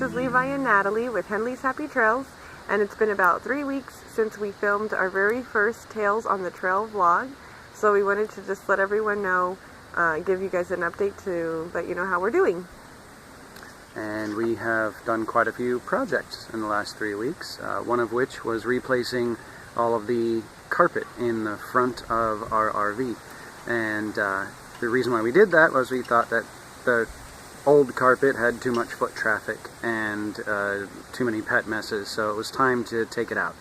is Levi and Natalie with Henley's Happy Trails, and it's been about 3 weeks since we filmed our very first Tales on the Trail vlog, so we wanted to just let everyone know, give you guys an update to let you know how we're doing. And we have done quite a few projects in the last 3 weeks, one of which was replacing all of the carpet in the front of our RV. And the reason why we did that was we thought that the old carpet had too much foot traffic and too many pet messes, so it was time to take it out.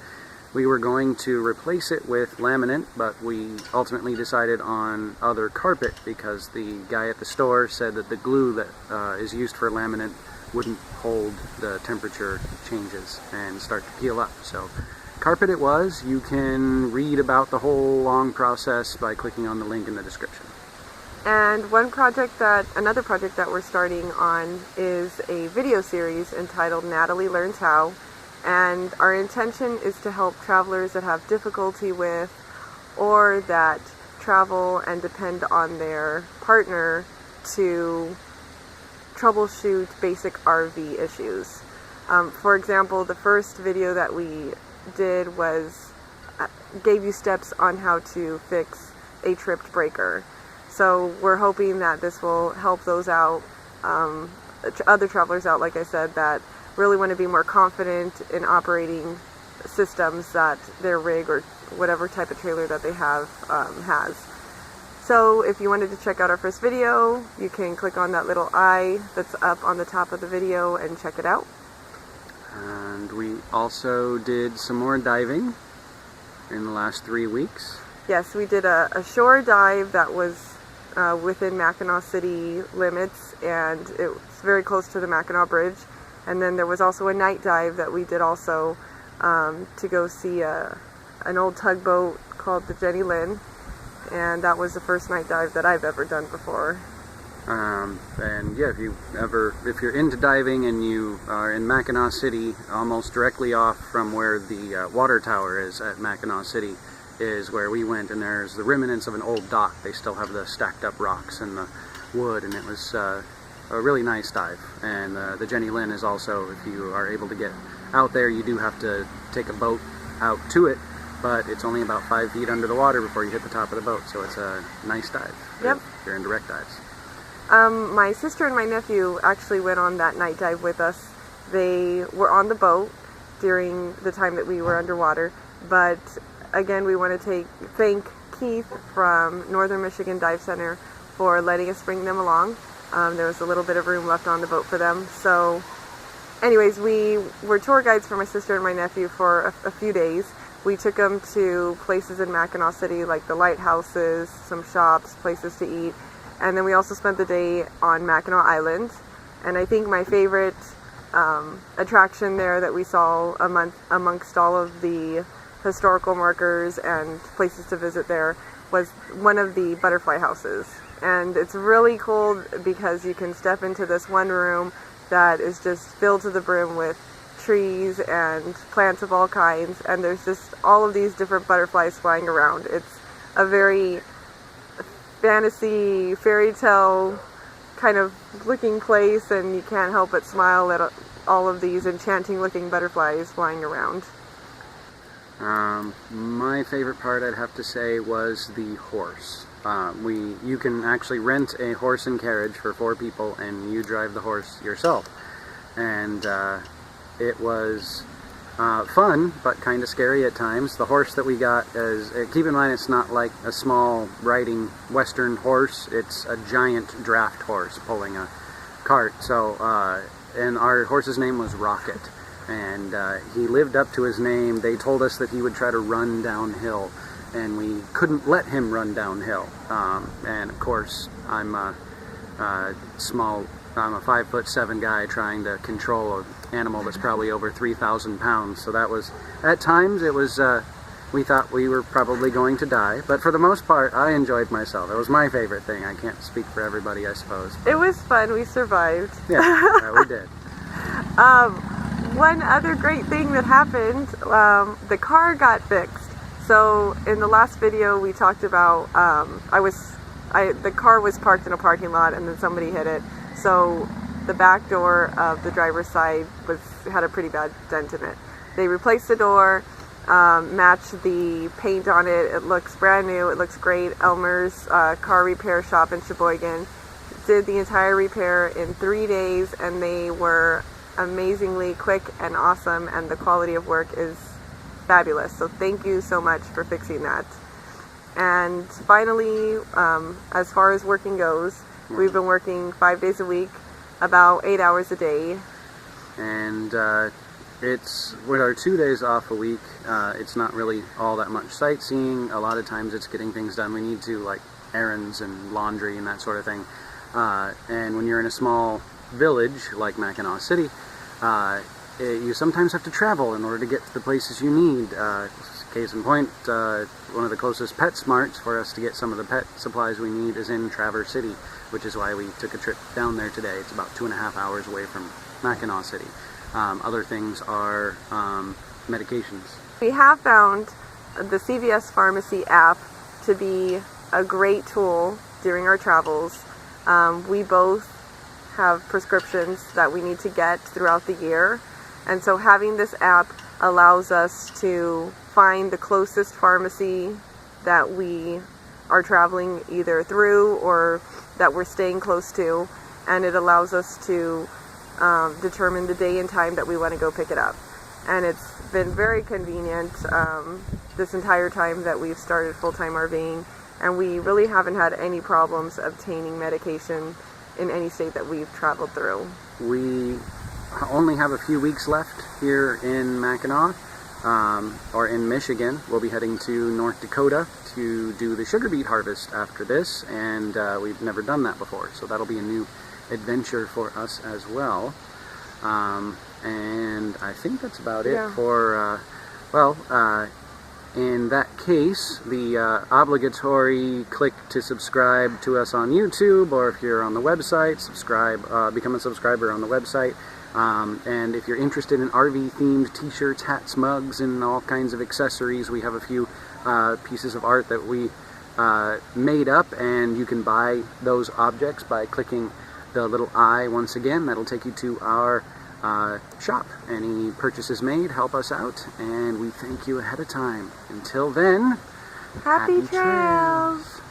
We were going to replace it with laminate, but we ultimately decided on other carpet because the guy at the store said that the glue that is used for laminate wouldn't hold the temperature changes and start to peel up. So carpet it was. You can read about the whole long process by clicking on the link in the description. And another project that we're starting on is a video series entitled Natalie Learns How, and our intention is to help travelers that have difficulty with or that travel and depend on their partner to troubleshoot basic RV issues. For example, the first video that we did gave you steps on how to fix a tripped breaker. So we're hoping that this will help those out, other travelers out, like I said, that really want to be more confident in operating systems that their rig or whatever type of trailer that they have has. So if you wanted to check out our first video, you can click on that little eye that's up on the top of the video and check it out. And we also did some more diving in the last 3 weeks. Yes, we did a shore dive that was within Mackinac City limits, and it was very close to the Mackinac Bridge. And then there was also a night dive that we did also to go see an old tugboat called the Jenny Lynn, and that was the first night dive that I've ever done before. And yeah, if you're into diving and you are in Mackinac City, almost directly off from where the water tower is at Mackinac City, is where we went, and there's the remnants of an old dock. They still have the stacked up rocks and the wood, and it was a really nice dive. And the Jenny Lynn is also, if you are able to get out there, you do have to take a boat out to it, but it's only about 5 feet under the water before you hit the top of the boat, so it's a nice dive. Yep. If you're in direct dives. My sister and my nephew actually went on that night dive with us. They were on the boat during the time that we were underwater, but again, we want to thank Keith from Northern Michigan Dive Center for letting us bring them along. There was a little bit of room left on the boat for them. So anyways, we were tour guides for my sister and my nephew for a few days. We took them to places in Mackinac City like the lighthouses, some shops, places to eat, and then we also spent the day on Mackinac Island. And I think my favorite attraction there that we saw amongst all of the historical markers and places to visit there was one of the butterfly houses. And it's really cool because you can step into this one room that is just filled to the brim with trees and plants of all kinds, and there's just all of these different butterflies flying around. It's a very fantasy, fairy tale kind of looking place, and you can't help but smile at all of these enchanting looking butterflies flying around. My favorite part, I'd have to say, was the horse. You can actually rent a horse and carriage for 4 people, and you drive the horse yourself. And it was fun, but kind of scary at times. The horse that we got is, keep in mind, it's not like a small riding Western horse. It's a giant draft horse pulling a cart. So, and our horse's name was Rocket. And he lived up to his name. They told us that he would try to run downhill, and we couldn't let him run downhill. And of course, I'm a 5'7" guy trying to control an animal that's probably over 3,000 pounds. So that was, at times, it was, we thought we were probably going to die. But for the most part, I enjoyed myself. It was my favorite thing. I can't speak for everybody, I suppose. It was fun. We survived. Yeah, we did. One other great thing that happened, the car got fixed. So in the last video we talked about, the car was parked in a parking lot and then somebody hit it. So the back door of the driver's side had a pretty bad dent in it. They replaced the door, matched the paint on it. It looks brand new. It looks great. Elmer's car repair shop in Sheboygan did the entire repair in 3 days, and they were amazingly quick and awesome, and the quality of work is fabulous. So thank you so much for fixing that. And finally, as far as working goes, we've been working 5 days a week, about 8 hours a day. And it's, with our 2 days off a week, it's not really all that much sightseeing. A lot of times it's getting things done. We need to, like errands and laundry and that sort of thing. And when you're in a small village like Mackinac City, you sometimes have to travel in order to get to the places you need. Case in point, one of the closest PetSmarts for us to get some of the pet supplies we need is in Traverse City, which is why we took a trip down there today. It's about 2.5 hours away from Mackinac City. Other things are medications. We have found the CVS Pharmacy app to be a great tool during our travels. We both have prescriptions that we need to get throughout the year, and so having this app allows us to find the closest pharmacy that we are traveling either through or that we're staying close to, and it allows us to determine the day and time that we want to go pick it up. And it's been very convenient this entire time that we've started full-time RVing, and we really haven't had any problems obtaining medication in any state that we've traveled through. We only have a few weeks left here in Mackinac, or in Michigan. We'll be heading to North Dakota to do the sugar beet harvest after this, and we've never done that before, so that'll be a new adventure for us as well. And I think that's about it for, in that case, the obligatory click to subscribe to us on YouTube, or if you're on the website, become a subscriber on the website. And if you're interested in RV themed t-shirts, hats, mugs, and all kinds of accessories, we have a few pieces of art that we made up, and you can buy those objects by clicking the little I once again. That'll take you to our shop. Any purchases made help us out, and we thank you ahead of time. Until then, happy trails!